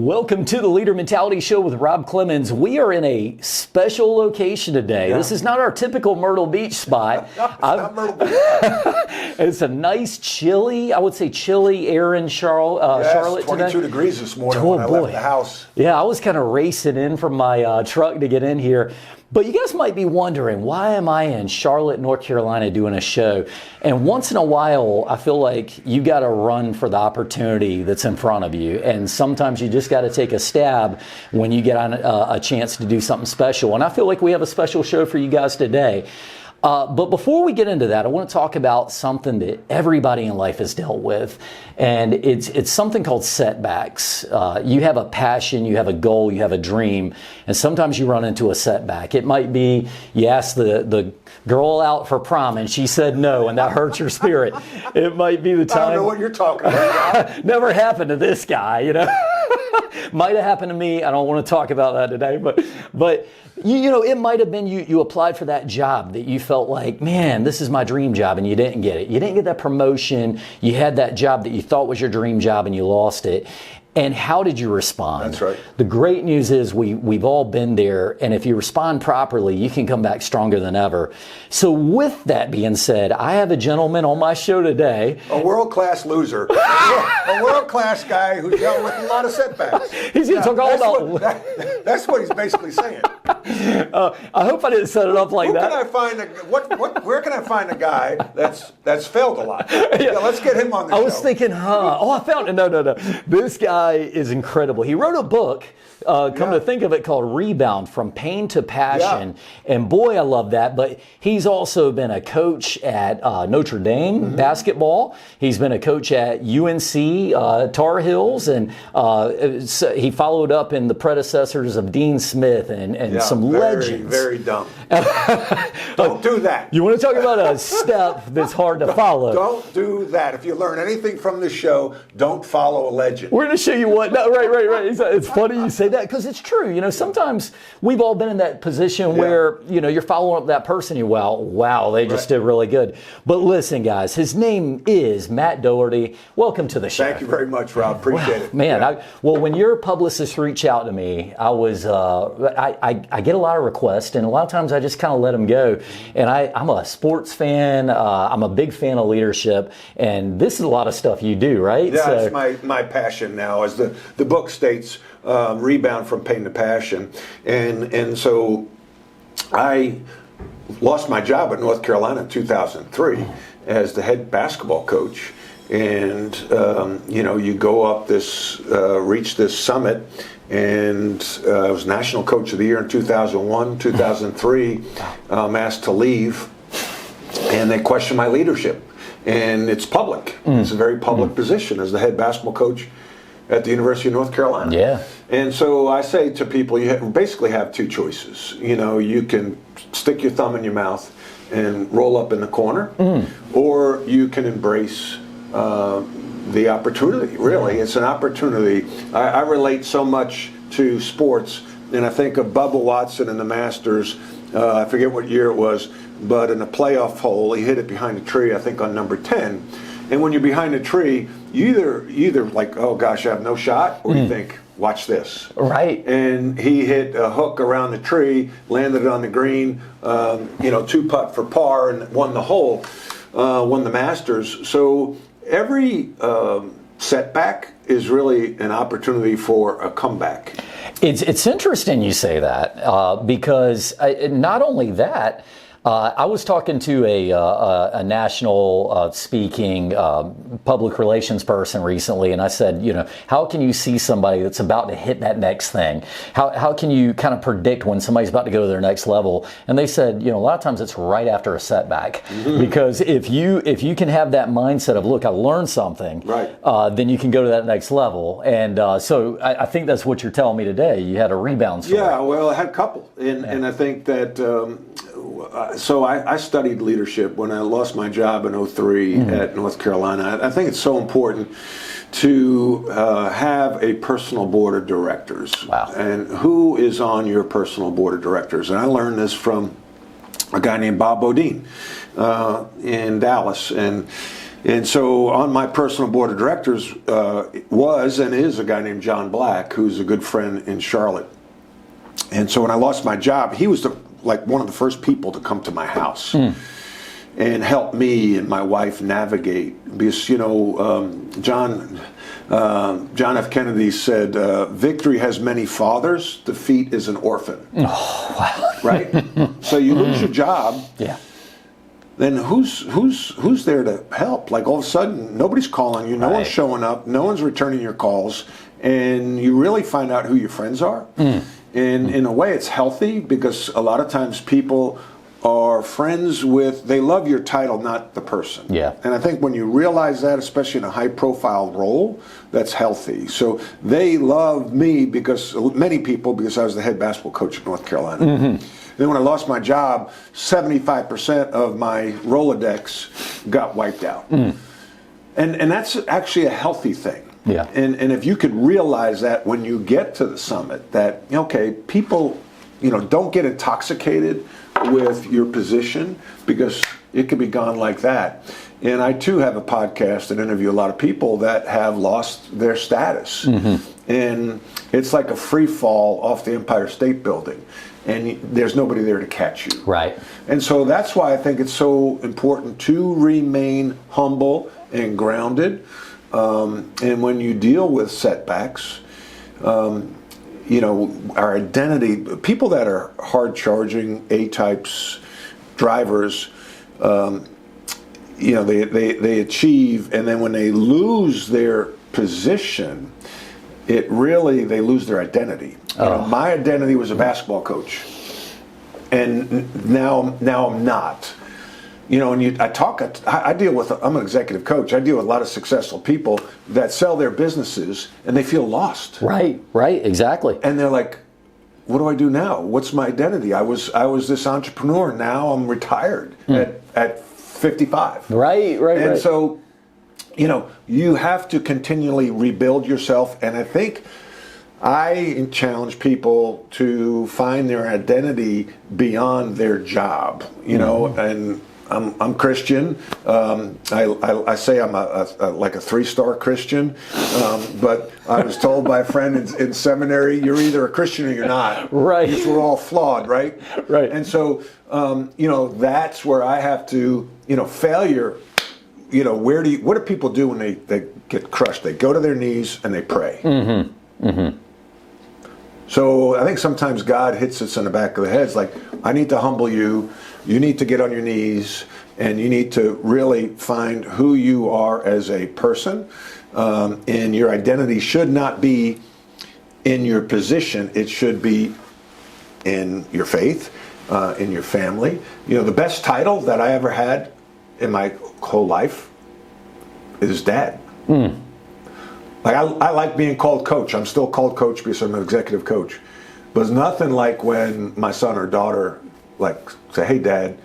Welcome to the Leader Mentality Show with Rob Clemens. We are in a special location today. Yeah. This is not our typical Myrtle Beach spot. It's not Myrtle Beach. It's a nice chilly, I would say chilly air in Charlotte 22 today. degrees this morning when I left the house. Yeah, I was kind of racing in from my truck to get in here. But you guys might be wondering, why am I in Charlotte, North Carolina doing a show? And once in a while, I feel like you got to run for the opportunity that's in front of you. And sometimes you just got to take a stab when you get on a chance to do something special. And I feel like we have a special show for you guys today. But before we get into that, I want to talk about something that everybody in life has dealt with, and it's something called setbacks. You have a passion, you have a goal, you have a dream, and sometimes you run into a setback. It might be you asked the girl out for prom and she said no, and that hurts your spirit. It might be the time. I don't know what you're talking about. Never happened to this guy, you know. Might have happened to me. I don't want to talk about that today, but you know, it might have been you applied for that job that you felt like, man, this is my dream job, and you didn't get it. You didn't get that promotion. You had that job that you thought was your dream job, and you lost it. And how did you respond? That's right. The great news is we've all been there, and if you respond properly, you can come back stronger than ever. So with that being said, I have a gentleman on my show today. A world-class loser. A world-class guy who's dealt with a lot of setbacks. He's going to talk all about... That's what he's basically saying. I hope I didn't set it up like that. Where can I find a guy that's failed a lot? Yeah, let's get him on the show. I was thinking, I found it. No. This guy is incredible. He wrote a book, to think of it, called Rebound, From Pain to Passion. Yeah. And boy, I love that. But he's also been a coach at Notre Dame basketball. He's been a coach at UNC Tar Heels. And so he followed up in the predecessors of Dean Smith and some legends. Very dumb. Don't do that. You want to talk about a step that's hard to follow. Don't do that. If you learn anything from this show, don't follow a legend. We're going to show you what. No, right. It's funny you say that because it's true. You know, sometimes we've all been in that position where, you know, you're following up that person. Wow, they just did really good. But listen, guys, his name is Matt Doherty. Welcome to the show. Thank you very much, Rob. Appreciate it. Man, when your publicist reached out to me, I was, I get a lot of requests, and a lot of times I just kind of let them go. And I'm a sports fan. I'm a big fan of leadership, and this is a lot of stuff you do, right? Yeah, it's my passion now, as the book states, Rebound from Pain to Passion. And so I lost my job at North Carolina in 2003 as the head basketball coach. And, you go up reach this summit, and I was National Coach of the Year in 2001, 2003. I'm asked to leave, and they questioned my leadership. And it's public. It's a very public position as the head basketball coach at the University of North Carolina. Yeah. And so I say to people, you basically have two choices. You know, you can stick your thumb in your mouth and roll up in the corner, or you can embrace the opportunity. Really, it's an opportunity. I relate so much to sports, and I think of Bubba Watson in the Masters. I forget what year it was, but in a playoff hole, he hit it behind a tree, I think on number 10. And when you're behind a tree, you either like, oh gosh, I have no shot, or you think, watch this. Right. And he hit a hook around the tree, landed it on the green, 2-putt for par, and won the hole, won the Masters. So every setback is really an opportunity for a comeback. It's interesting you say that because not only that, I was talking to a national speaking public relations person recently, and I said, how can you see somebody that's about to hit that next thing? How can you kind of predict when somebody's about to go to their next level? And they said, a lot of times it's right after a setback, because if you can have that mindset of, look, I learned something, then you can go to that next level. And so I think that's what you're telling me today. You had a rebound story. Yeah, well, I had a couple, and I think that. So I studied leadership when I lost my job in 2003 at North Carolina. I think it's so important to have a personal board of directors. Wow. And who is on your personal board of directors? And I learned this from a guy named Bob Bodine in Dallas. And And so on my personal board of directors was and is a guy named John Black, who's a good friend in Charlotte. And so when I lost my job, he was one of the first people to come to my house and help me and my wife navigate. Because, John F. Kennedy said, victory has many fathers, defeat is an orphan. Oh, wow. Right? So you lose your job. Yeah. Then who's there to help? Like all of a sudden, nobody's calling you, no one's showing up, no one's returning your calls, and you really find out who your friends are. And in a way, it's healthy because a lot of times people are friends with, they love your title, not the person. Yeah. And I think when you realize that, especially in a high-profile role, that's healthy. So they love me because many people, because I was the head basketball coach of North Carolina. Then when I lost my job, 75% of my Rolodex got wiped out. And that's actually a healthy thing. Yeah. And if you could realize that when you get to the summit, that, okay, people, don't get intoxicated with your position because it could be gone like that. And I too have a podcast and interview a lot of people that have lost their status. And it's like a free fall off the Empire State Building. And there's nobody there to catch you. Right. And so that's why I think it's so important to remain humble and grounded. And when you deal with setbacks, our identity, people that are hard charging, A-types, drivers, they achieve, and then when they lose their position, they lose their identity. My identity was a basketball coach, and now I'm not. I deal with, I'm an executive coach. I deal with a lot of successful people that sell their businesses and they feel lost. Right, exactly. And they're like, what do I do now? What's my identity? I was this entrepreneur. Now I'm retired at 55. Right. And so, you have to continually rebuild yourself. And I think I challenge people to find their identity beyond their job, and I'm Christian. I say I'm like a 3-star Christian, but I was told by a friend in seminary, you're either a Christian or you're not. Right. Because we're all flawed, right? Right. And so, that's where I have to, failure. What do people do when they get crushed? They go to their knees and they pray. So I think sometimes God hits us in the back of the head. It's like, I need to humble you. You need to get on your knees, and you need to really find who you are as a person. And your identity should not be in your position. It should be in your faith, in your family. The best title that I ever had in my whole life is dad. Like I like being called coach. I'm still called coach because I'm an executive coach. But it's nothing like when my son or daughter say, hey, Dad,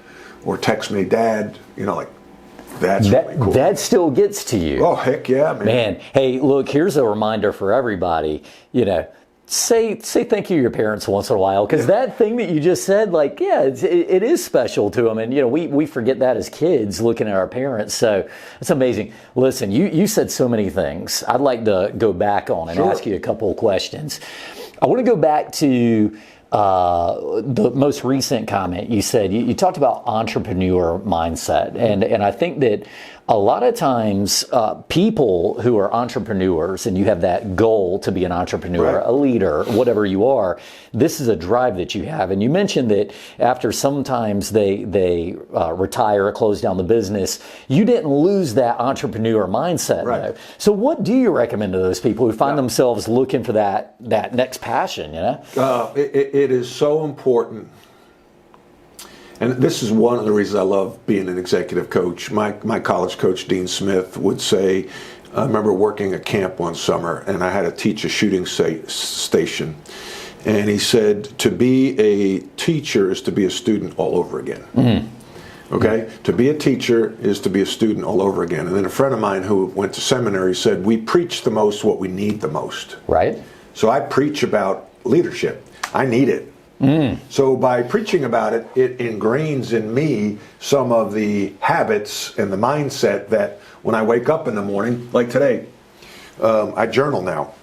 or text me, Dad, that's really cool. That still gets to you. Oh, heck yeah, man. Hey, look, here's a reminder for everybody, say thank you to your parents once in a while, because that thing that you just said, it is special to them. And, we forget that as kids looking at our parents. So it's amazing. Listen, you said so many things I'd like to go back on and ask you a couple of questions. I want to go back to the most recent comment you said. You talked about entrepreneur mindset, and I think that a lot of times people who are entrepreneurs, and you have that goal to be an entrepreneur, a leader, whatever you are, this is a drive that you have. And you mentioned that after sometimes they retire or close down the business, you didn't lose that entrepreneur mindset. Though. So what do you recommend to those people who find themselves looking for that next passion? It is so important. And this is one of the reasons I love being an executive coach. My college coach, Dean Smith, would say, I remember working at camp one summer, and I had to teach a shooting station. And he said, to be a teacher is to be a student all over again. Okay? To be a teacher is to be a student all over again. And then a friend of mine who went to seminary said, we preach the most what we need the most. Right. So I preach about leadership. I need it. So by preaching about it, it ingrains in me some of the habits and the mindset that when I wake up in the morning, like today, I journal now.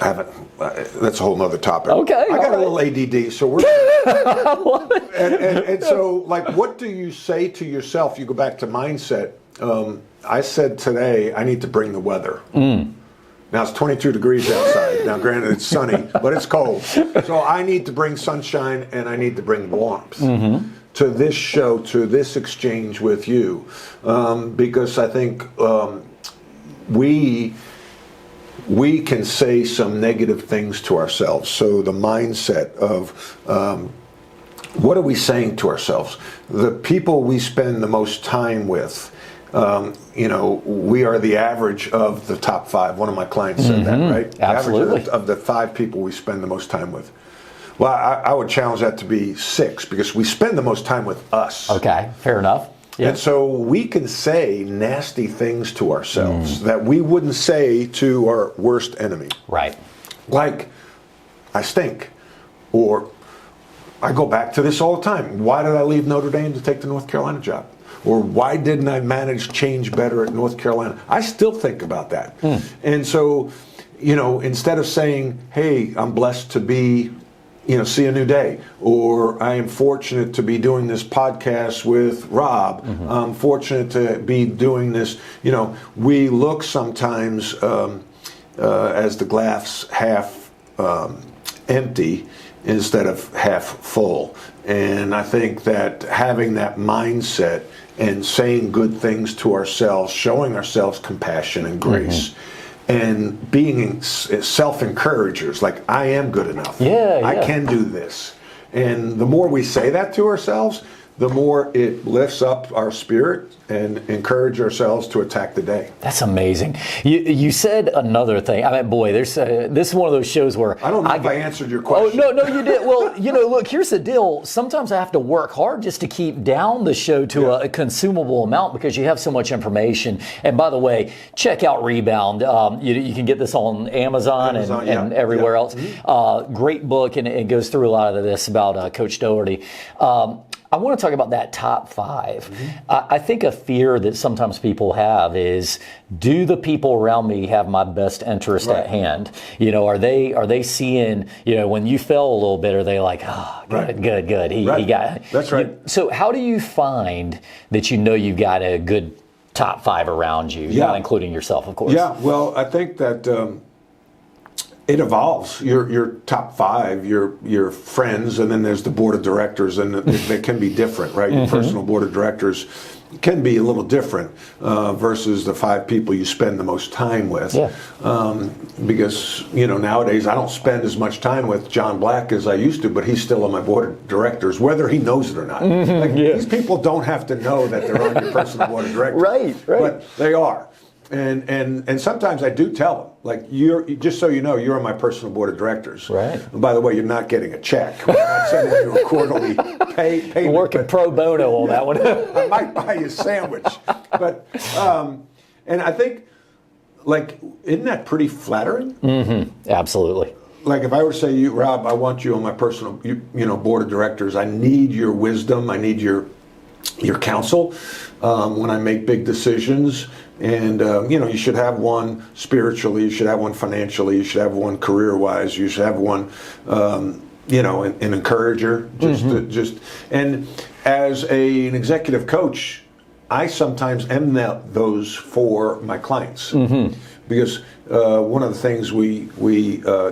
I haven't. That's a whole nother topic. Okay, I got a little ADD, so we're. I love it. And so, like, what do you say to yourself? You go back to mindset. I said today, I need to bring the weather. Now it's 22 degrees outside. Now, granted, it's sunny, but it's cold. So I need to bring sunshine and I need to bring warmth to this show, to this exchange with you, because I think we can say some negative things to ourselves. So the mindset of what are we saying to ourselves? The people we spend the most time with. We are the average of the top 5. One of my clients said that, right? Absolutely. Average of the 5 people we spend the most time with. Well, I would challenge that to be 6 because we spend the most time with us. Okay, fair enough. Yeah. And so we can say nasty things to ourselves that we wouldn't say to our worst enemy. Right. Like, I stink. Or, I go back to this all the time. Why did I leave Notre Dame to take the North Carolina job? Or why didn't I manage change better at North Carolina? I still think about that. And so, instead of saying, hey, I'm blessed to be, see a new day, or I am fortunate to be doing this podcast with Rob, I'm fortunate to be doing this, we look sometimes as the glass half empty instead of half full. And I think that having that mindset and saying good things to ourselves, showing ourselves compassion and grace, and being self-encouragers, like I am good enough. I can do this. And the more we say that to ourselves, the more it lifts up our spirit and encourage ourselves to attack the day. That's amazing. You said another thing. I mean, boy, this is one of those shows where I don't know if I answered your question. Oh, no, you did. Well, look, here's the deal. Sometimes I have to work hard just to keep down the show to a consumable amount because you have so much information. And by the way, check out Rebound. You can get this on Amazon and everywhere else. Great book, and it goes through a lot of this about Coach Doherty. I want to talk about that top 5. I think a fear that sometimes people have is, do the people around me have my best interest at hand? Are they seeing, when you fell a little bit, are they like, good. He got it. That's right. So how do you find that you've got a good top 5 around you, not including yourself, of course? Yeah, well, I think that it evolves. Your top 5, your friends, and then there's the board of directors, and they can be different, right? Your personal board of directors can be a little different versus the 5 people you spend the most time with. Because nowadays I don't spend as much time with John Black as I used to, but he's still on my board of directors, whether he knows it or not. These people don't have to know that they're on your personal board of directors, right? But they are. And sometimes I do tell them, like, you're just so you know, you're on my personal board of directors. Right. And by the way, you're not getting a check. I'm not sending you a quarterly payment. Working pro bono on that one. I might buy you a sandwich. But and I think, like, isn't that pretty flattering? Absolutely. Like, if I were to say, Rob, I want you on my personal board of directors. I need your wisdom. I need your counsel when I make big decisions. And, you should have one spiritually, you should have one financially, you should have one career-wise, you should have one, an encourager. And as an executive coach, I sometimes am those for my clients. Because one of the things we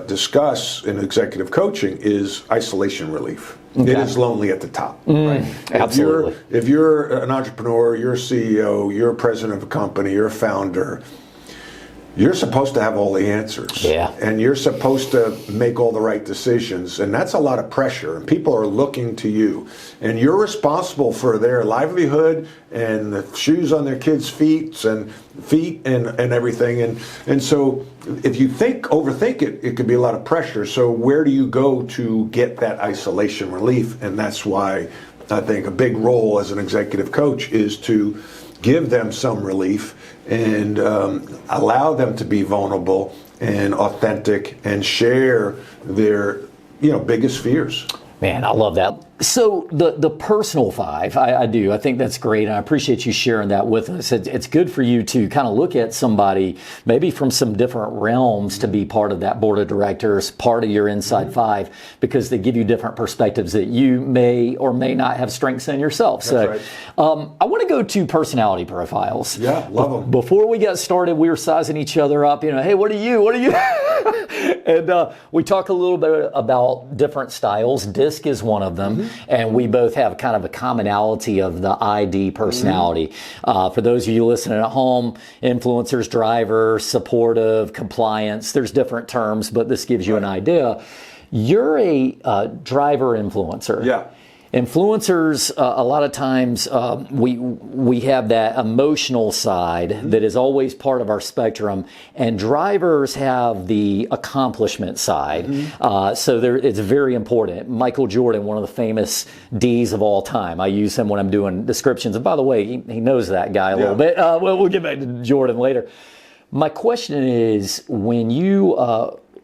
discuss in executive coaching is isolation relief. Okay. It is lonely at the top. Right? Absolutely. If you're an entrepreneur, you're a CEO, you're a president of a company, you're a founder, you're supposed to have all the answers. And you're supposed to make all the right decisions. And that's a lot of pressure. And people are looking to you. And you're responsible for their livelihood and the shoes on their kids' feet and everything. And so if you overthink it, it could be a lot of pressure. So where do you go to get that isolation relief? And that's why I think a big role as an executive coach is to give them some relief and allow them to be vulnerable and authentic and share their biggest fears. Man, I love that. So the personal five, I do. I think that's great, and I appreciate you sharing that with us. It's good for you to kind of look at somebody maybe from some different realms to be part of that board of directors, part of your inside five, because they give you different perspectives that you may or may not have strengths in yourself. That's so right. I want to go to personality profiles. Yeah, love them. Before we got started, we were sizing each other up. Hey, what are you? What are you? And we talk a little bit about different styles. Disc is one of them, and we both have kind of a commonality of the ID personality. For those of you listening at home, influencers, drivers, supportive, compliance, there's different terms, but this gives you an idea. You're a driver influencer. Yeah. Influencers, a lot of times we have that emotional side that is always part of our spectrum, and drivers have the accomplishment side. So it's very important. Michael Jordan, one of the famous Ds of all time. I use him when I'm doing descriptions. And by the way, he knows that guy a little bit. We'll get back to Jordan later. My question is, when you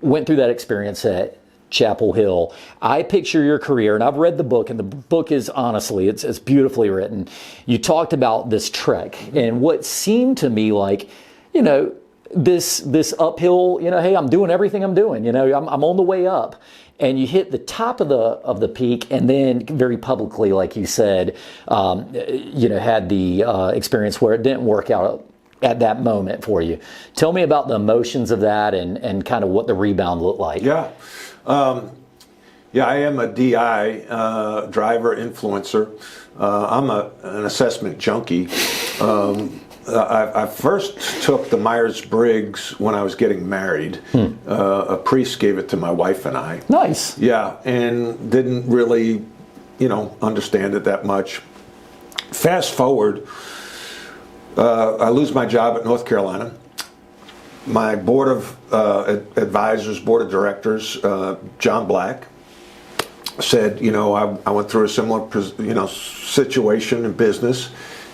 went through that experience at Chapel Hill, I picture your career, and I've read the book, and the book is honestly, it's beautifully written. You talked about this trek and what seemed to me like, this uphill, hey, I'm doing everything I'm doing, I'm on the way up. And you hit the top of the peak, and then very publicly, like you said, had the experience where it didn't work out at that moment for you. Tell me about the emotions of that and kind of what the rebound looked like. Yeah. I am a DI, driver influencer. I'm an assessment junkie. I first took the Myers-Briggs when I was getting married. A priest gave it to my wife and I. Nice. Yeah, and didn't really, understand it that much. Fast forward, I lose my job at North Carolina. My board of advisors, board of directors, John Black, said, I went through a similar, situation in business,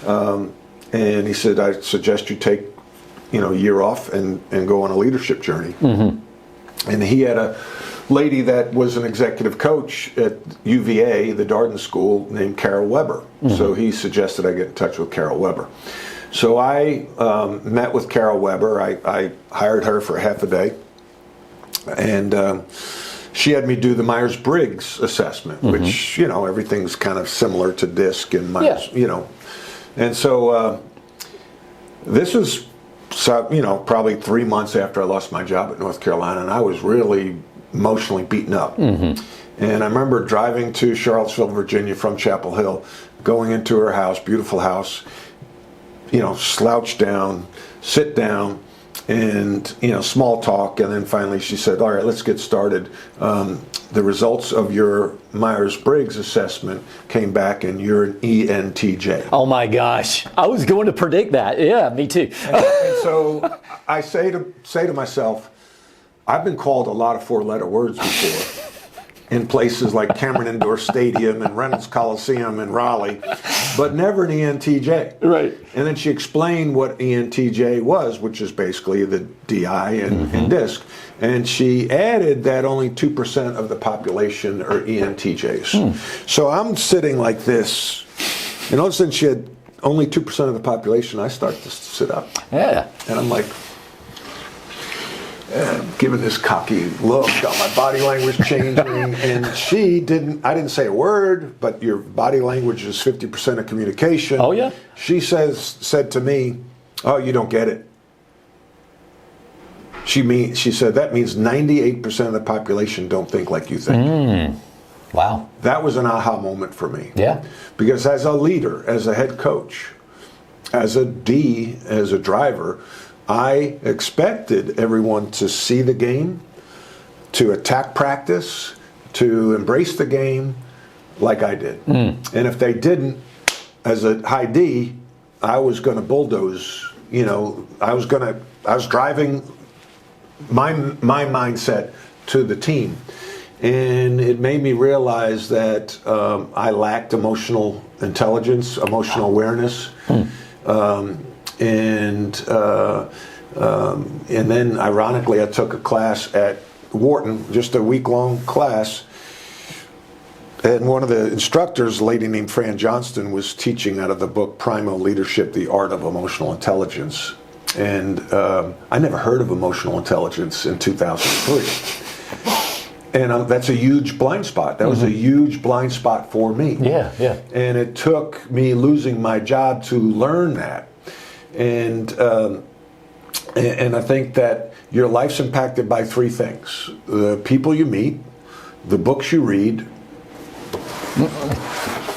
and he said, I suggest you take, a year off and go on a leadership journey. And he had a lady that was an executive coach at UVA, the Darden School, named Carol Weber. So he suggested I get in touch with Carol Weber. So I met with Carol Weber. I hired her for half a day, and she had me do the Myers-Briggs assessment, which, everything's kind of similar to DISC and Myers, And so this was, probably 3 months after I lost my job at North Carolina, and I was really emotionally beaten up. And I remember driving to Charlottesville, Virginia from Chapel Hill, going into her house, beautiful house, slouch down, sit down, and, small talk. And then finally she said, all right, let's get started. The results of your Myers-Briggs assessment came back and you're an ENTJ. Oh my gosh. I was going to predict that. Yeah, me too. and so I say to myself, I've been called a lot of four-letter words before. In places like Cameron Indoor Stadium and Reynolds Coliseum in Raleigh, but never an ENTJ. Right. And then she explained what ENTJ was, which is basically the DI and DISC. And she added that only 2% of the population are ENTJs. So I'm sitting like this, and all of a sudden she had only 2% of the population. I start to sit up. Yeah. And I'm like, giving this cocky look, got my body language changing, and I didn't say a word, but your body language is 50% of communication. Oh, yeah? She said to me, oh, you don't get it. She said, that means 98% of the population don't think like you think. Wow. That was an aha moment for me. Yeah. Because as a leader, as a head coach, as a D, as a driver, I expected everyone to see the game, to attack practice, to embrace the game like I did. And if they didn't, as a high D, I was going to bulldoze, I was driving my mindset to the team. And it made me realize that I lacked emotional intelligence, emotional awareness. And then, ironically, I took a class at Wharton, just a week-long class, And one of the instructors, a lady named Fran Johnston, was teaching out of the book Primal Leadership, The Art of Emotional Intelligence. And I never heard of emotional intelligence in 2003. And that's a huge blind spot. That was a huge blind spot for me. Yeah. And it took me losing my job to learn that. And I think that your life's impacted by three things: the people you meet, the books you read,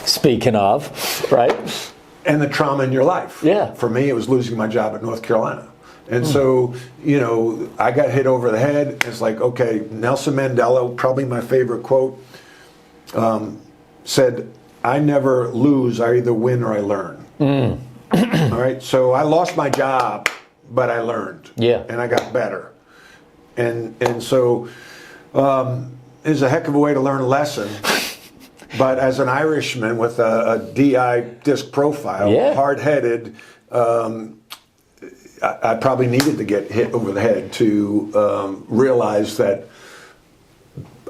Speaking of, right? and the trauma in your life. Yeah. For me, it was losing my job at North Carolina. And so, I got hit over the head. It's like, okay, Nelson Mandela, probably my favorite quote, said, "I never lose, I either win or I learn." All right, so I lost my job, but I learned. Yeah. And I got better. And so it's a heck of a way to learn a lesson. But as an Irishman with a DI disc profile, hard-headed, I probably needed to get hit over the head to realize that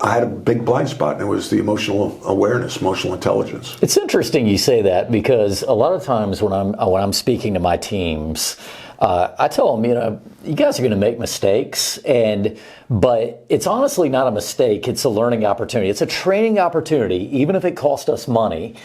I had a big blind spot, and it was the emotional awareness, emotional intelligence. It's interesting you say that, because a lot of times when I'm speaking to my teams, I tell them, you guys are going to make mistakes, but it's honestly not a mistake. It's a learning opportunity. It's a training opportunity, even if it cost us money.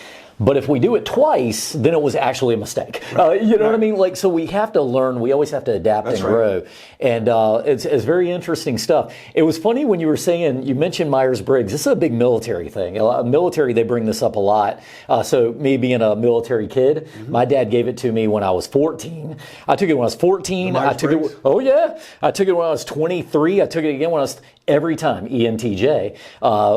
But if we do it twice, then it was actually a mistake. Right. You know what I mean? Like, so we have to learn. We always have to adapt and grow. And it's very interesting stuff. It was funny when you were saying, you mentioned Myers-Briggs. This is a big military thing. Military, they bring this up a lot. So me being a military kid, my dad gave it to me when I was 14. I took it when I was 14. I took it. Oh yeah. I took it when I was 23. I took it again when I was every time ENTJ,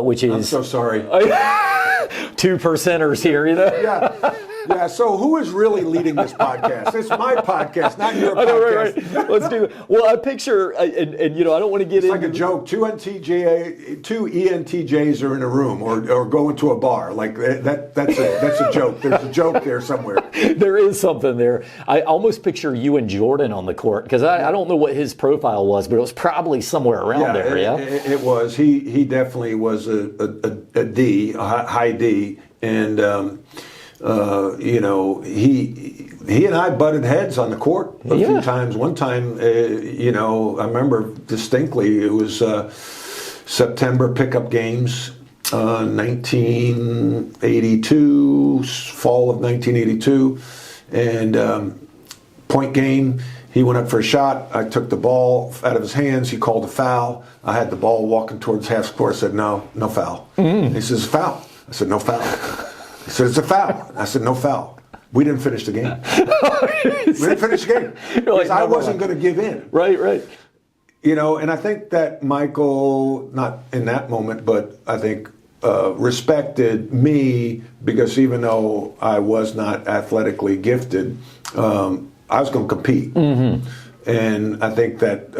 which is. I'm so sorry. 2%ers here, Yeah. So who is really leading this podcast? It's my podcast, not your podcast. Right. Let's do it. Well, I picture, and I don't want to get into. It's like a joke. Two ENTJs are in a room, or go into a bar. Like that's a joke. There's a joke there somewhere. There is something there. I almost picture you and Jordan on the court, because I don't know what his profile was, but it was probably somewhere around there. It was. He definitely was a D, a high D, and. He and I butted heads on the court a few times. One time, I remember distinctly, it was September pickup games, 1982, fall of 1982, and point game. He went up for a shot. I took the ball out of his hands. He called a foul. I had the ball walking towards half court. I said, no foul. He says, foul. I said, no foul. He said, it's a foul. I said, no foul. We didn't finish the game. Because I wasn't going to give in. Right. And I think that Michael, not in that moment, but I think respected me, because even though I was not athletically gifted, I was going to compete. And I think that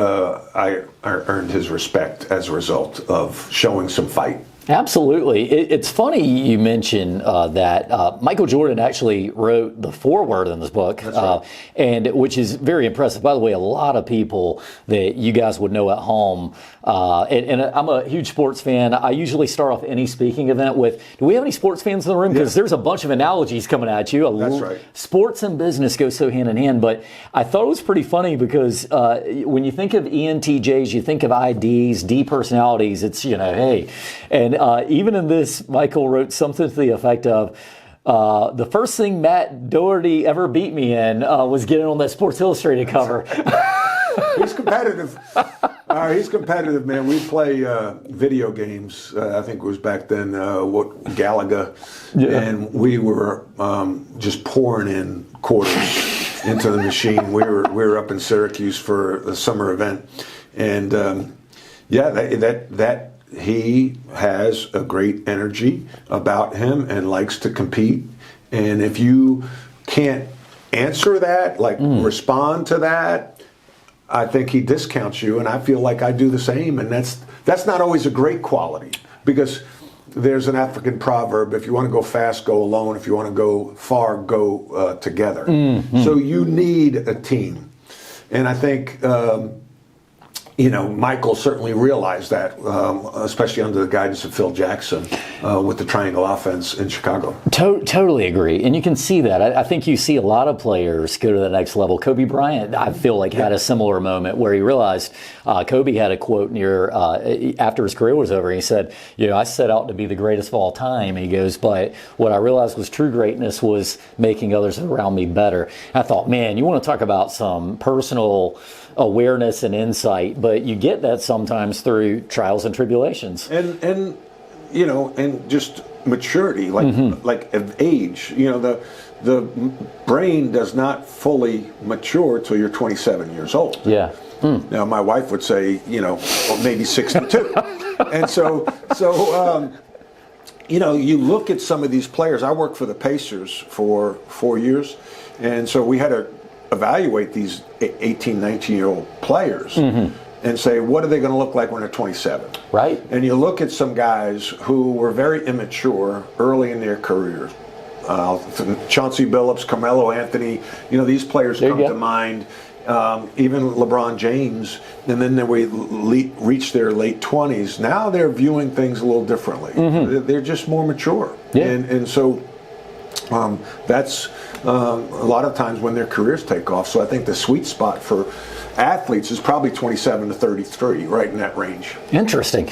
I earned his respect as a result of showing some fight. Absolutely. It's funny you mention that Michael Jordan actually wrote the foreword in this book, That's right. and which is very impressive. By the way, a lot of people that you guys would know at home, and I'm a huge sports fan. I usually start off any speaking event with, do we have any sports fans in the room? Because there's a bunch of analogies coming at you. That's right. Sports and business go so hand in hand. But I thought it was pretty funny because when you think of ENTJs, you think of IDs, D personalities. It's, hey. And even in this, Michael wrote something to the effect of, the first thing Matt Doherty ever beat me in was getting on that Sports Illustrated cover. He's competitive. He's competitive, man. We play video games. I think it was back then, Galaga. Yeah. And we were just pouring in quarters into the machine. We were up in Syracuse for a summer event. And that he has a great energy about him and likes to compete. And if you can't answer that, respond to that, I think he discounts you, and I feel like I do the same. And that's not always a great quality, because there's an African proverb: if you want to go fast, go alone. If you want to go far, go together. So you need a team. And I think Michael certainly realized that, especially under the guidance of Phil Jackson with the triangle offense in Chicago. Totally agree. And you can see that. I think you see a lot of players go to the next level. Kobe Bryant, I feel like, had a similar moment where he realized Kobe had a quote near after his career was over. He said, I set out to be the greatest of all time. He goes, but what I realized was true greatness was making others around me better. And I thought, man, you want to talk about some personal awareness and insight, but you get that sometimes through trials and tribulations, and just maturity, like of age. The brain does not fully mature till you're 27 years old. Yeah. Now my wife would say, maybe 62, and so you look at some of these players. I worked for the Pacers for 4 years, and so we had to evaluate these 18, 19-year-old players and say, what are they going to look like when they're 27? Right. And you look at some guys who were very immature early in their careers. Chauncey Billups, Carmelo Anthony, these players come to mind. Even LeBron James, and then we reach their late 20s. Now they're viewing things a little differently. They're just more mature. Yeah. And so that's a lot of times when their careers take off. So I think the sweet spot for athletes is probably 27 to 33, right in that range. Interesting.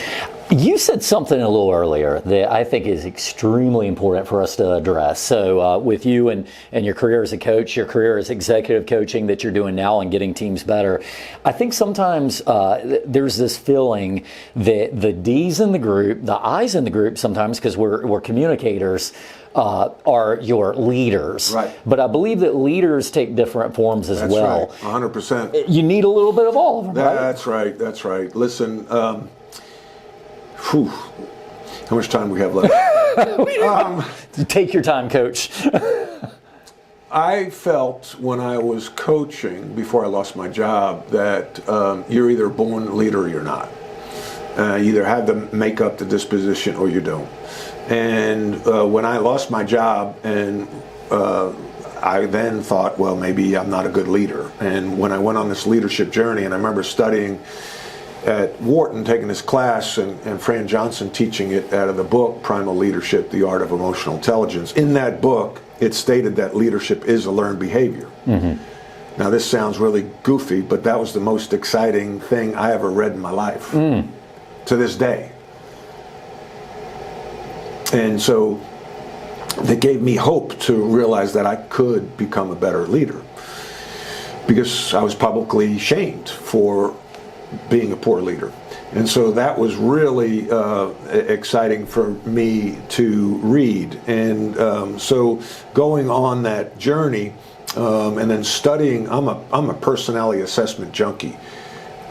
You said something a little earlier that I think is extremely important for us to address. So with you and your career as a coach, your career as executive coaching that you're doing now and getting teams better, I think sometimes there's this feeling that the D's in the group, the I's in the group sometimes, because we're communicators, are your leaders. Right. But I believe that leaders take different forms as That's well. Right. 100%. You need a little bit of all of them, right? That's right. That's right. Listen, how much time we have left? Take your time, Coach. I felt when I was coaching, before I lost my job, that you're either a born leader or you're not. You either have to make up the disposition or you don't. And when I lost my job, and I then thought, well, maybe I'm not a good leader. And when I went on this leadership journey, and I remember studying at Wharton, taking this class, and Fran Johnson teaching it out of the book, Primal Leadership, The Art of Emotional Intelligence. In that book, it stated that leadership is a learned behavior. Now, this sounds really goofy, but that was the most exciting thing I ever read in my life to this day. And so that gave me hope to realize that I could become a better leader, because I was publicly shamed for being a poor leader. And so that was really exciting for me to read. And so going on that journey and then studying, I'm a personality assessment junkie.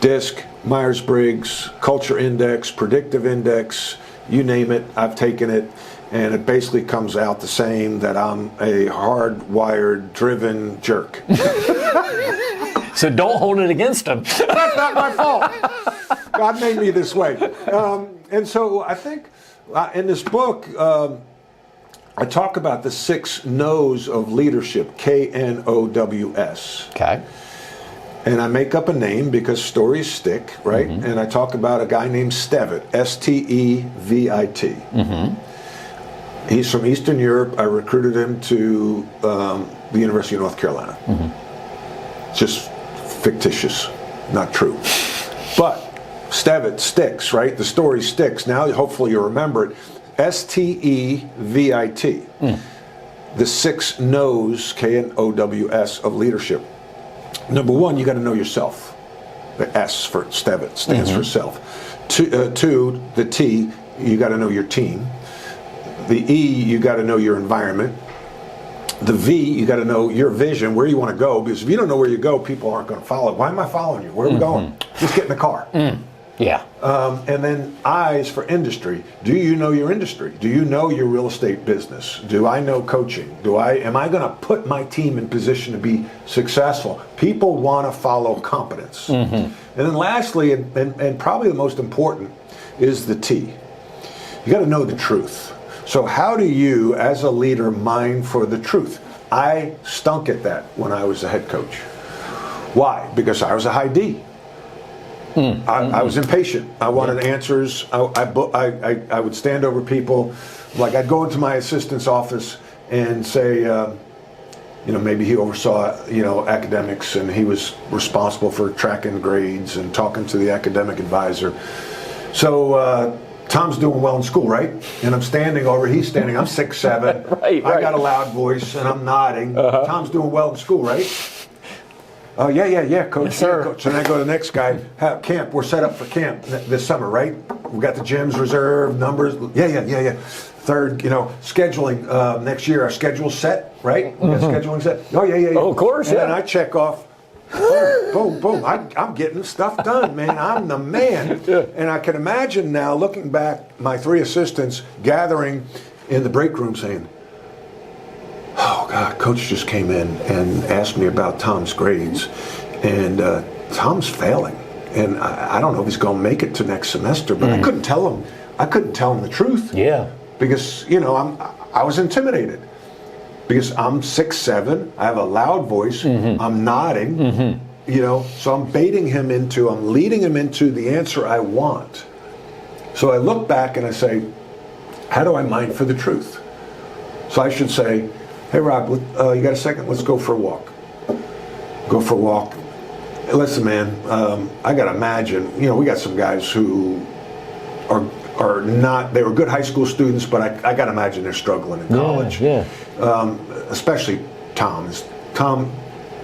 DISC, Myers-Briggs, Culture Index, Predictive Index, you name it, I've taken it, and it basically comes out the same, that I'm a hardwired, driven jerk. So don't hold it against him. That's not my fault. God made me this way. And so I think in this book, I talk about the 6 no's of leadership, KNOWS. Okay. And I make up a name because stories stick, right? And I talk about a guy named Stevit, S-T-E-V-I-T. He's from Eastern Europe. I recruited him to the University of North Carolina. Just fictitious, not true. But Stevit sticks, right? The story sticks. Now, hopefully you'll remember it. S-T-E-V-I-T. The 6 no's, K-N-O-W-S, of leadership. Number 1, you got to know yourself. The S for Stevit stands for self. 2, the T, you got to know your team. The E, you got to know your environment. The V, you got to know your vision, where you want to go, because if you don't know where you go, people aren't going to follow. Why am I following you? Where are we going? Just get in the car. Yeah. And then I is for industry. Do you know your industry? Do you know your real estate business? Do I know coaching? Am I going to put my team in position to be successful? People want to follow competence. And then lastly, and probably the most important, is the T. You got to know the truth. So how do you, as a leader, mine for the truth? I stunk at that when I was a head coach. Why? Because I was a high D. I was impatient. I wanted answers. I would stand over people. Like I'd go into my assistant's office and say, maybe he oversaw, academics, and he was responsible for tracking grades and talking to the academic advisor. So Tom's doing well in school, right? And I'm standing over, he's standing, I'm 6'7". Right. I got a loud voice and I'm nodding. Tom's doing well in school, right? Oh, yeah, coach. Yes, sir. Yeah, coach. And I go to the next guy, camp, we're set up for camp this summer, right? We got the gyms reserved, numbers. Yeah. Third, scheduling next year, our schedule's set, right? We got scheduling set. Oh, yeah. Oh, of course, and yeah. then I check off. Boom. I'm getting stuff done, man. I'm the man. Yeah. And I can imagine now, looking back, my 3 assistants gathering in the break room saying, oh, God, coach just came in and asked me about Tom's grades. And Tom's failing. And I don't know if he's going to make it to next semester, but I couldn't tell him. I couldn't tell him the truth. Yeah. Because, I was intimidated. Because I'm 6'7", I have a loud voice, I'm nodding, so I'm leading him into the answer I want. So I look back and I say, how do I mine for the truth? So I should say, hey Rob, you got a second? Let's go for a walk. Go for a walk. Listen, man, I got to imagine, we got some guys who are not, they were good high school students, but I got to imagine they're struggling in college. Yeah. Especially Tom. Tom,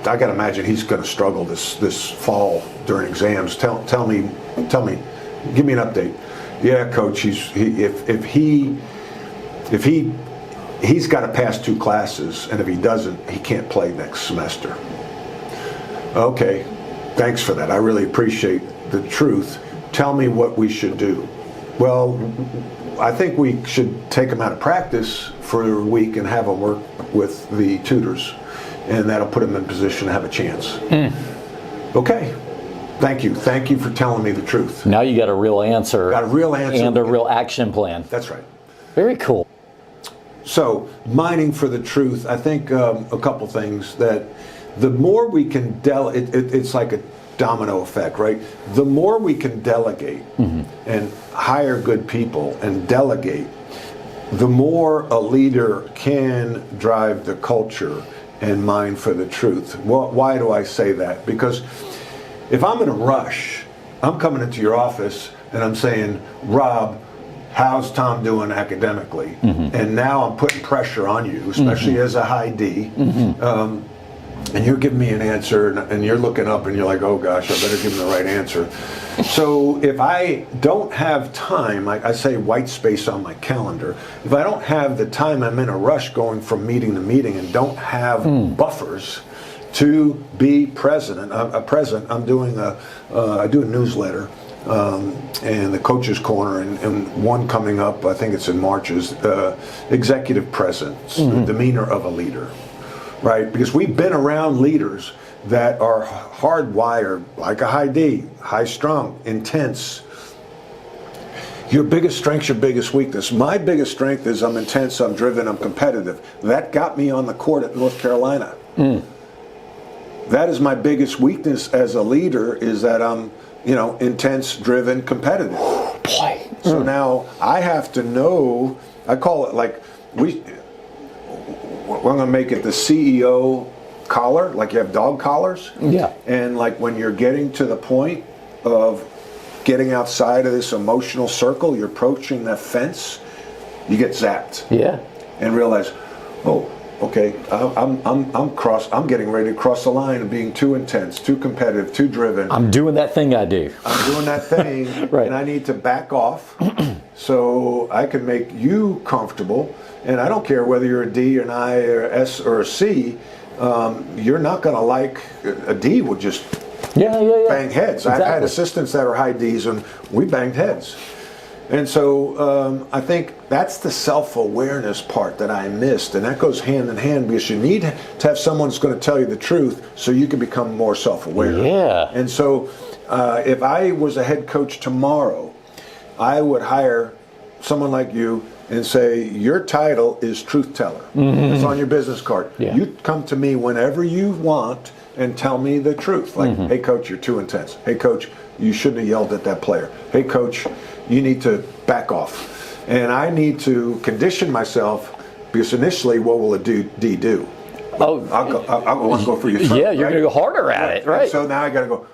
I got to imagine he's going to struggle this fall during exams. Tell me, give me an update. Yeah, coach, he's got to pass 2 classes, and if he doesn't, he can't play next semester. Okay, thanks for that. I really appreciate the truth. Tell me what we should do. Well, I think we should take him out of practice for a week and have him work with the tutors, and that'll put him in position to have a chance. Okay. Thank you for telling me the truth. Now you got a real answer. Got a real answer. And a real action plan. That's right. Very cool. So, mining for the truth, I think a couple things that the more we can it's like a domino effect, right? The more we can delegate and hire good people and delegate, the more a leader can drive the culture and mine for the truth. Why do I say that? Because if I'm in a rush, I'm coming into your office and I'm saying, Rob, how's Tom doing academically? And now I'm putting pressure on you, especially as a high D. And you're giving me an answer, and you're looking up, and you're like, oh gosh, I better give him the right answer. So if I don't have time, I say white space on my calendar, if I don't have the time, I'm in a rush going from meeting to meeting and don't have buffers to be present, I'm doing I do a newsletter, and the Coach's Corner, and one coming up, I think it's in March, is executive presence, the demeanor of a leader. Right, because we've been around leaders that are hardwired, like a high D, high strung, intense. Your biggest strength's your biggest weakness. My biggest strength is I'm intense, I'm driven, I'm competitive. That got me on the court at North Carolina. That is my biggest weakness as a leader, is that I'm, intense, driven, competitive. Boy. So now I have to know, I call it like, we're going to make it the CEO collar, like you have dog collars. Yeah. And like when you're getting to the point of getting outside of this emotional circle, you're approaching that fence, you get zapped. Yeah. And realize, oh, okay, I'm getting ready to cross the line of being too intense, too competitive, too driven. I'm doing that thing I do. I'm doing that thing, Right. And I need to back off so I can make you comfortable. And I don't care whether you're a D or an I or S or a C, you're not going to like, a D would just bang heads. Exactly. I've had assistants that are high Ds and we banged heads. And so I think that's the self-awareness part that I missed. And that goes hand in hand, because you need to have someone who's going to tell you the truth so you can become more self-aware. Yeah. And so if I was a head coach tomorrow, I would hire someone like you and say, your title is truth teller. It's on your business card. Yeah. You come to me whenever you want and tell me the truth. Like, hey, coach, you're too intense. Hey, coach, you shouldn't have yelled at that player. Hey, coach, you need to back off. And I need to condition myself, because initially, what will a D do? Oh, I'll want to go for your throat. Yeah, you're going to go harder at it, right? And so now I got to go,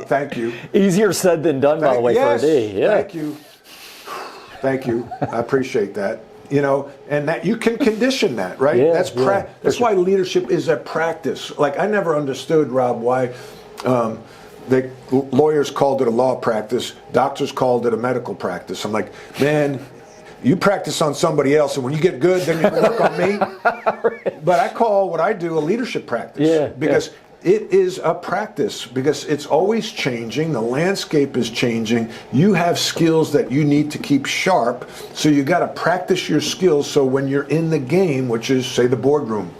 thank you. Easier said than done, by the way, yes, for a D. Yeah. Thank you. Thank you. I appreciate that. And that you can condition that, right? Yeah, That's why leadership is a practice. Like, I never understood, Rob, why lawyers called it a law practice, doctors called it a medical practice. I'm like, man, you practice on somebody else, and when you get good, then you can work on me. Right. But I call what I do a leadership practice, because it is a practice, because it's always changing. The landscape is changing. You have skills that you need to keep sharp, so you got to practice your skills. So when you're in the game, which is, say, the boardroom,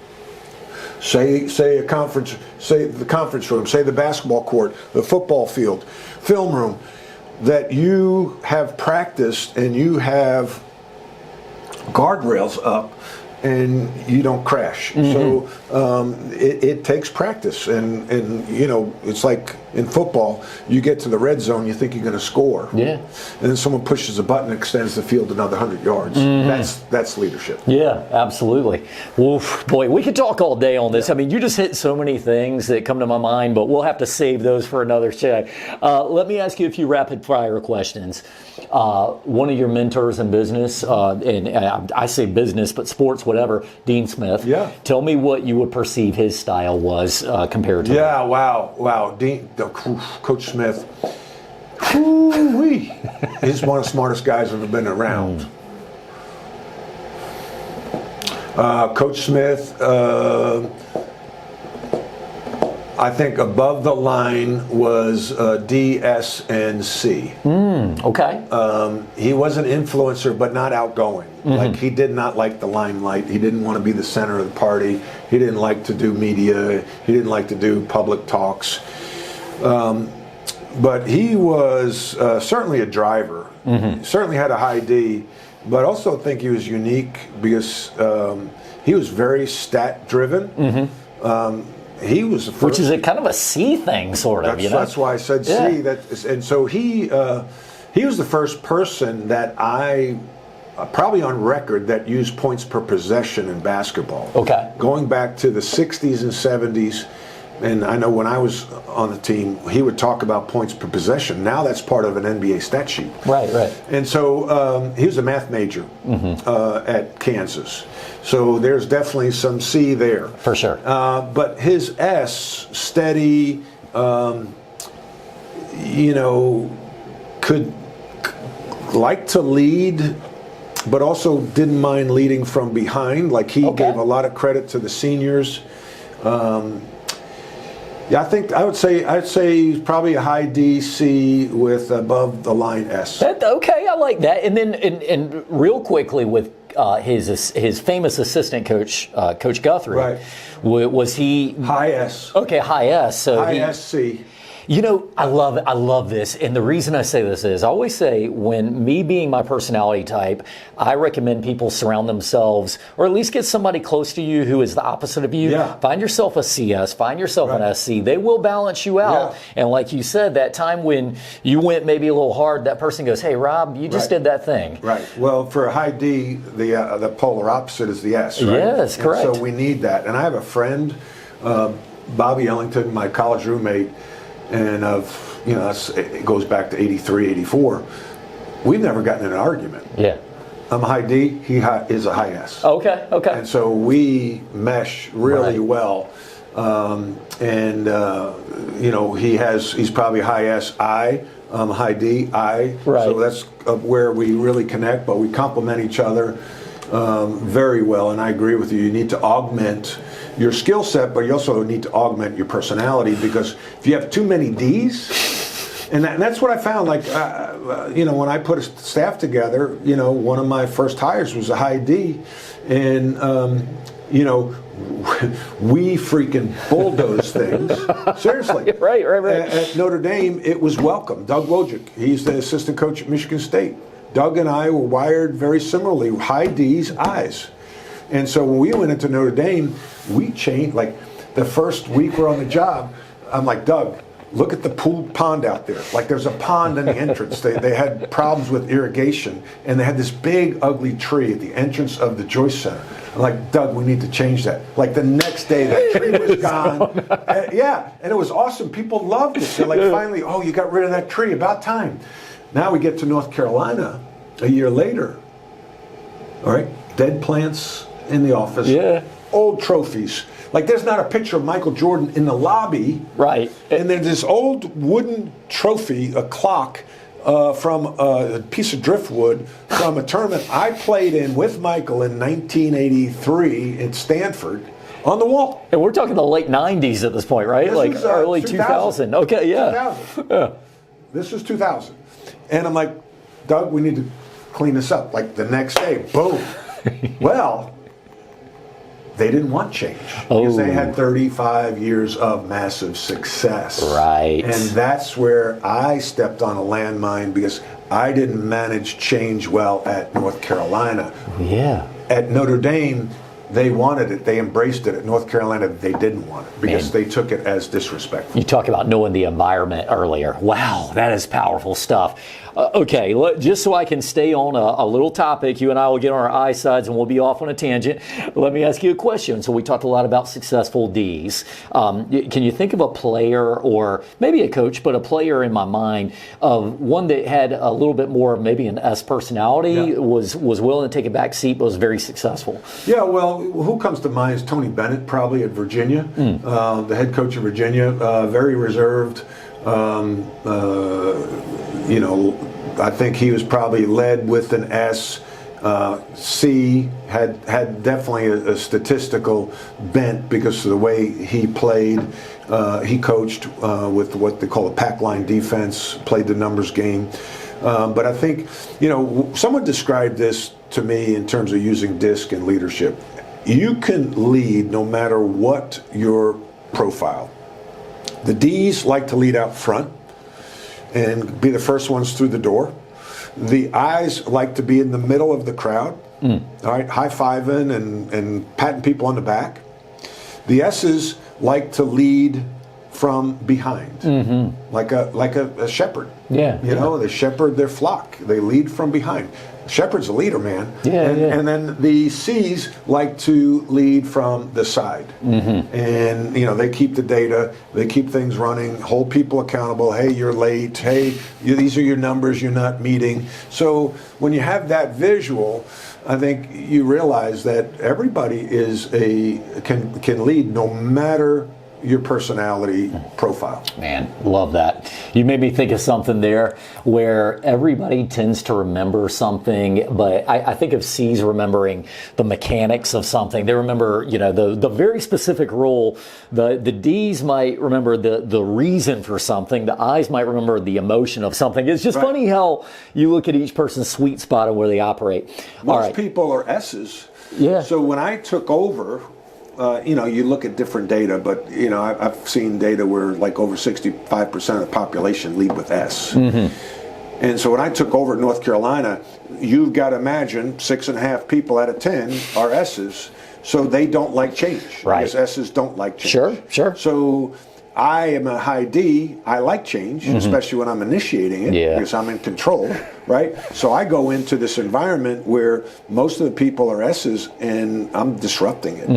say a conference, say the conference room, say the basketball court, the football field, film room, that you have practiced and you have guardrails up, and you don't crash. So it takes practice, and it's like in football, you get to the red zone, you think you're going to score, and then someone pushes a button and extends the field another 100 yards. That's leadership. Yeah, absolutely. Oof, boy, we could talk all day on this. I mean, you just hit so many things that come to my mind, but we'll have to save those for another show. Let me ask you a few rapid fire questions. One of your mentors in business, and I say business, but sports, whatever, Dean Smith. Yeah. Tell me what you would perceive his style was compared to him. Wow. Coach Smith, he's one of the smartest guys I've ever been around. Coach Smith, I think above the line was D, S, and C. Okay. He was an influencer, but not outgoing. Like, he did not like the limelight. He didn't want to be the center of the party. He didn't like to do media. He didn't like to do public talks. But he was certainly a driver. Certainly had a high D, but also think he was unique because he was very stat driven. He was the first, which is a kind of a C thing, sort of. That's why I said C. And so he was the first person that I probably on record that used points per possession in basketball. Okay. Going back to the 60s and 70s, and I know when I was on the team, he would talk about points per possession. Now that's part of an NBA stat sheet. Right. And so he was a math major at Kansas. So there's definitely some C there. For sure. But his S, steady, could like to lead, but also didn't mind leading from behind. Like, he gave a lot of credit to the seniors. I'd say probably a high D, C with above the line S. Okay, I like that. And then, and real quickly with his famous assistant coach, Coach Guthrie. Right. Was he high S? Okay, high S. So high S, C. I love this, and the reason I say this is I always say, when me being my personality type, I recommend people surround themselves, or at least get somebody close to you who is the opposite of you. Yeah. Find yourself a CS, find yourself an SC. They will balance you out. And like you said, that time when you went maybe a little hard, that person goes, "Hey, Rob, you just did that thing." Right. Well, for a high D, the polar opposite is the S. Right? Yes, correct. And so we need that. And I have a friend, Bobby Ellington, my college roommate. And it goes back to 83, 84. We've never gotten in an argument. Yeah. I'm a high D, he is a high S. Okay. And so we mesh really well. He's probably high S, I'm high D, I. Right. So that's where we really connect, but we complement each other very well. And I agree with you. You need to augment your skill set, but you also need to augment your personality, because if you have too many D's, and that's what I found, like, when I put a staff together, one of my first hires was a high D, and, we freaking bulldoze things. Seriously. Right. At Notre Dame, it was welcome. Doug Wojcik, he's the assistant coach at Michigan State. Doug and I were wired very similarly, high D's, I's. And so when we went into Notre Dame, we changed, like the first week we're on the job, I'm like, Doug, look at the pool pond out there. Like there's a pond in the entrance. They had problems with irrigation, and they had this big ugly tree at the entrance of the Joyce Center. I'm like, Doug, we need to change that. Like the next day, that tree was gone. And it was awesome. People loved it. They're like, finally, oh, you got rid of that tree. About time. Now we get to North Carolina a year later. All right, dead plants in the office. Yeah. Old trophies. Like there's not a picture of Michael Jordan in the lobby. Right. And there's this old wooden trophy, a clock, from a piece of driftwood from a tournament I played in with Michael in 1983 at Stanford on the wall. And we're talking the late 90s at this point, right? This like was, early 2000. Okay, yeah. 2000. Yeah. This was 2000. And I'm like, Doug, we need to clean this up. Like the next day, boom. Well, they didn't want change because they had 35 years of massive success. Right. And that's where I stepped on a landmine because I didn't manage change well at North Carolina. Yeah. At Notre Dame, they wanted it. They embraced it. At North Carolina, they didn't want it because they took it as disrespectful. You talked about knowing the environment earlier. Wow, that is powerful stuff. Okay, just so I can stay on a little topic, you and I will get on our eye sides and we'll be off on a tangent. Let me ask you a question. So we talked a lot about successful Ds. Can you think of a player or maybe a coach, but a player in my mind of one that had a little bit more of maybe an S personality, was willing to take a back seat, but was very successful? Yeah, well, who comes to mind is Tony Bennett, probably at Virginia, the head coach of Virginia, very reserved. You know, I think he was probably led with an S. C had definitely a statistical bent because of the way he played. He coached with what they call a pack line defense, played the numbers game. But I think, you know, someone described this to me in terms of using DISC and leadership. You can lead no matter what your profile. The D's like to lead out front and be the first ones through the door. The I's like to be in the middle of the crowd, all right, high-fiving and patting people on the back. The S's like to lead from behind, like a shepherd. Yeah, you know, they shepherd their flock. They lead from behind. Shepherd's a leader, man. And then the C's like to lead from the side. And, you know, they keep the data, they keep things running, hold people accountable. Hey, you're late. Hey, these are your numbers you're not meeting. So when you have that visual, I think you realize that everybody can lead no matter your personality profile. Man, love that. You made me think of something there where everybody tends to remember something, but I think of C's remembering the mechanics of something. They remember, you know, the very specific role. The D's might remember the reason for something. The I's might remember the emotion of something. It's just funny how you look at each person's sweet spot and where they operate. Most people are S's. Yeah. So when I took over, you know, you look at different data, but, you know, I've seen data where like over 65% of the population lead with S. And so when I took over North Carolina, you've got to imagine 6.5 people out of 10 are S's, so they don't like change. Right. Because S's don't like change. Sure. So I am a high D. I like change, especially when I'm initiating it, because I'm in control, right? So I go into this environment where most of the people are S's, and I'm disrupting it.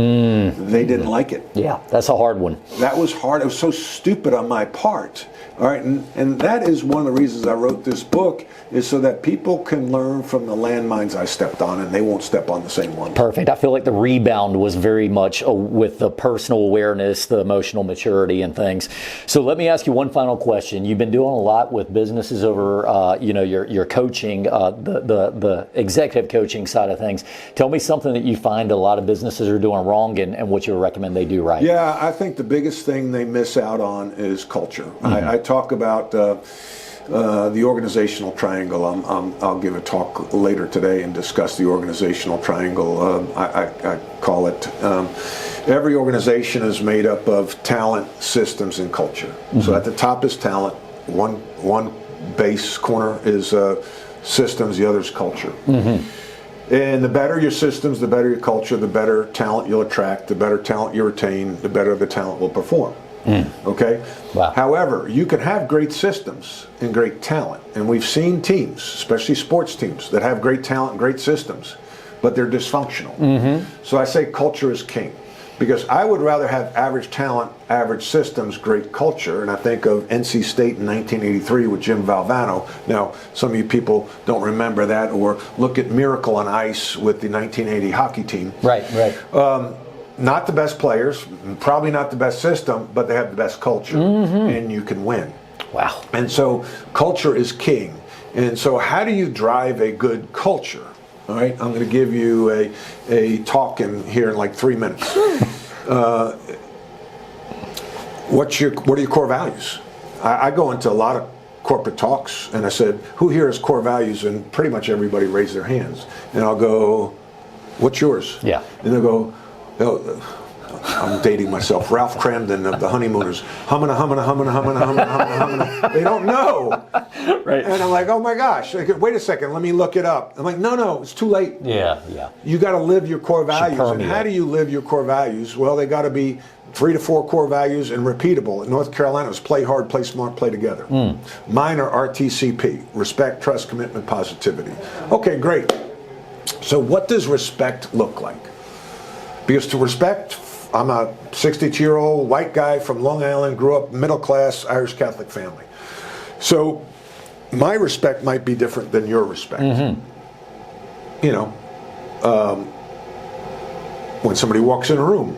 They didn't like it. Yeah, that's a hard one. That was hard. It was so stupid on my part. All right, and that is one of the reasons I wrote this book, is so that people can learn from the landmines I stepped on, and they won't step on the same one. Perfect. I feel like the rebound was very much with the personal awareness, the emotional maturity and things. So let me ask you one final question. You've been doing a lot with businesses over, you know, your coaching, the executive coaching side of things. Tell me something that you find a lot of businesses are doing wrong and what you would recommend they do right. Yeah, I think the biggest thing they miss out on is culture. I talk about the organizational triangle. I'll give a talk later today and discuss the organizational triangle. I call it, every organization is made up of talent, systems, and culture. So at the top is talent. One base corner is systems, the other is culture. And the better your systems, the better your culture, the better talent you'll attract, the better talent you retain, the better the talent will perform. Okay? Wow. However, you can have great systems and great talent. And we've seen teams, especially sports teams, that have great talent and great systems, but they're dysfunctional. So I say culture is king. Because I would rather have average talent, average systems, great culture. And I think of NC State in 1983 with Jim Valvano. Now, some of you people don't remember that, or look at Miracle on Ice with the 1980 hockey team. Right. Not the best players, probably not the best system, but they have the best culture, and you can win. Wow. And so culture is king. And so how do you drive a good culture? All right, I'm going to give you a talk here in like 3 minutes. What are your core values? I go into a lot of corporate talks, and I said, who here has core values? And pretty much everybody raised their hands. And I'll go, what's yours? Yeah. And they'll go, oh, I'm dating myself. Ralph Cramden of the Honeymooners. Hummina, hummina, hummina, hummina, hummina, hummina, hummina. They don't know. Right. And I'm like, oh my gosh. They go, wait a second, let me look it up. I'm like, no, it's too late. Yeah. You got to live your core values. And permeate. how do you live your core values? Well, they got to be 3 to 4 core values and repeatable. In North Carolina, it's play hard, play smart, play together. Mine are RTCP, respect, trust, commitment, positivity. Okay, great. So what does respect look like? Because to respect, I'm a 62-year-old white guy from Long Island, grew up middle class Irish Catholic family. So my respect might be different than your respect. You know, when somebody walks in a room,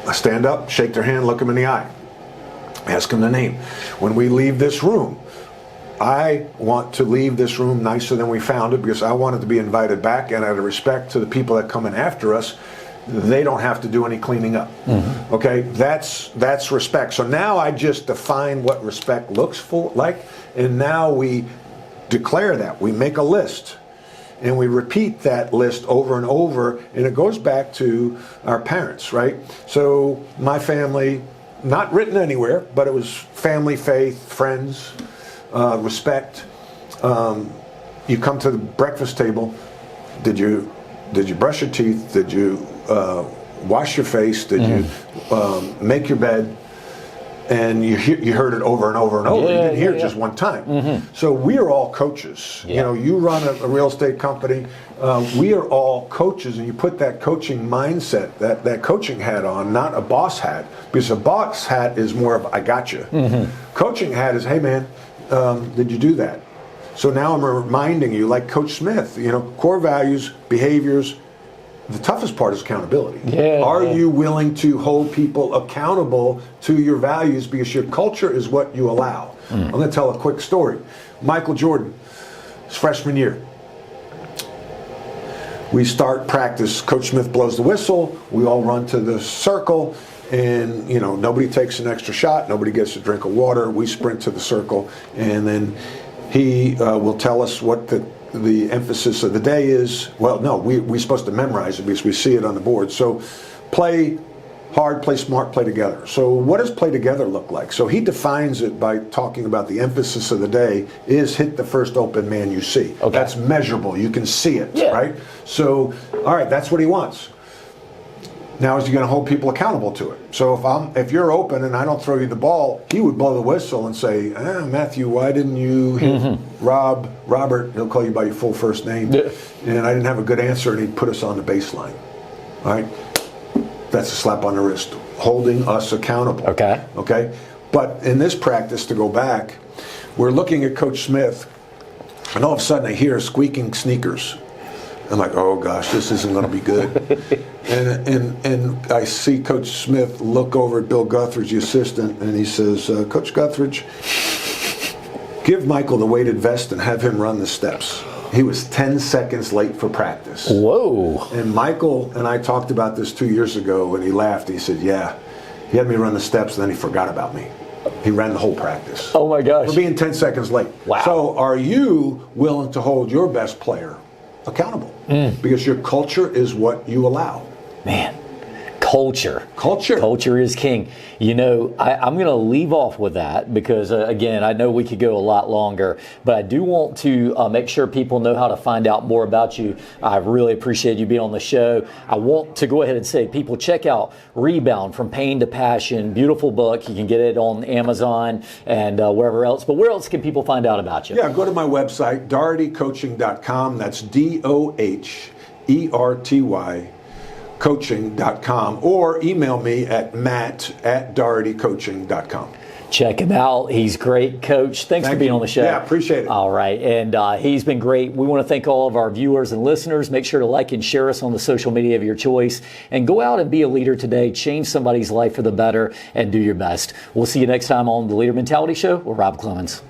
I stand up, shake their hand, look them in the eye, ask them the name. When we leave this room, I want to leave this room nicer than we found it, because I want it to be invited back, and out of respect to the people that come in after us, they don't have to do any cleaning up. Okay, that's respect. So now I just define what respect looks like, and now we declare that. We make a list, and we repeat that list over and over, and it goes back to our parents, right? So my family, not written anywhere, but it was family, faith, friends, respect. You come to the breakfast table. Did you brush your teeth? Did you wash your face? Did you make your bed? And you heard it over and over and over. You didn't hear it just one time. So we are all coaches. You know, you run a real estate company. We are all coaches, and you put that coaching mindset, that coaching hat on, not a boss hat, because a boss hat is more of I got you. Coaching hat is, hey man, did you do that? So now I'm reminding you, like Coach Smith, you know, core values, behaviors. The toughest part is accountability. Are you willing to hold people accountable to your values? Because your culture is what you allow. I'm going to tell a quick story. Michael Jordan, his freshman year. We start practice. Coach Smith blows the whistle. We all run to the circle. And, you know, nobody takes an extra shot. Nobody gets a drink of water. We sprint to the circle. And then he will tell us what the emphasis of the day is. Well, no, we're supposed to memorize it because we see it on the board. So play hard, play smart, play together. So what does play together look like? So he defines it by talking about the emphasis of the day is hit the first open man you see. Okay. That's measurable. You can see it, right? So, all right, that's what he wants. Now, is he going to hold people accountable to it? So if you're open and I don't throw you the ball, he would blow the whistle and say, Matthew, why didn't you hit Robert? He'll call you by your full first name. And I didn't have a good answer, and he'd put us on the baseline. All right? That's a slap on the wrist, holding us accountable. Okay? But in this practice, to go back, we're looking at Coach Smith, and all of a sudden I hear squeaking sneakers. I'm like, oh gosh, this isn't going to be good. And I see Coach Smith look over at Bill Guthridge, the assistant, and he says, Coach Guthridge, give Michael the weighted vest and have him run the steps. He was 10 seconds late for practice. Whoa. And Michael and I talked about this 2 years ago, and he laughed. He said, yeah, he had me run the steps, and then he forgot about me. He ran the whole practice. Oh my gosh. For being 10 seconds late. Wow. So are you willing to hold your best player accountable? Because your culture is what you allow. Man, Culture. Culture. Culture is king. You know, I'm going to leave off with that because, again, I know we could go a lot longer, but I do want to make sure people know how to find out more about you. I really appreciate you being on the show. I want to go ahead and say, people, check out Rebound From Pain to Passion. Beautiful book. You can get it on Amazon and wherever else. But where else can people find out about you? Yeah, go to my website, dohertycoaching.com. That's DOHERTY. coaching.com, or email me at matt@dohertycoaching.com. Check him out. He's great, Coach. Thanks for being on the show. Yeah, appreciate it. All right. And he's been great. We want to thank all of our viewers and listeners. Make sure to like and share us on the social media of your choice. And go out and be a leader today. Change somebody's life for the better and do your best. We'll see you next time on The Leader Mentality Show with Rob Clemens.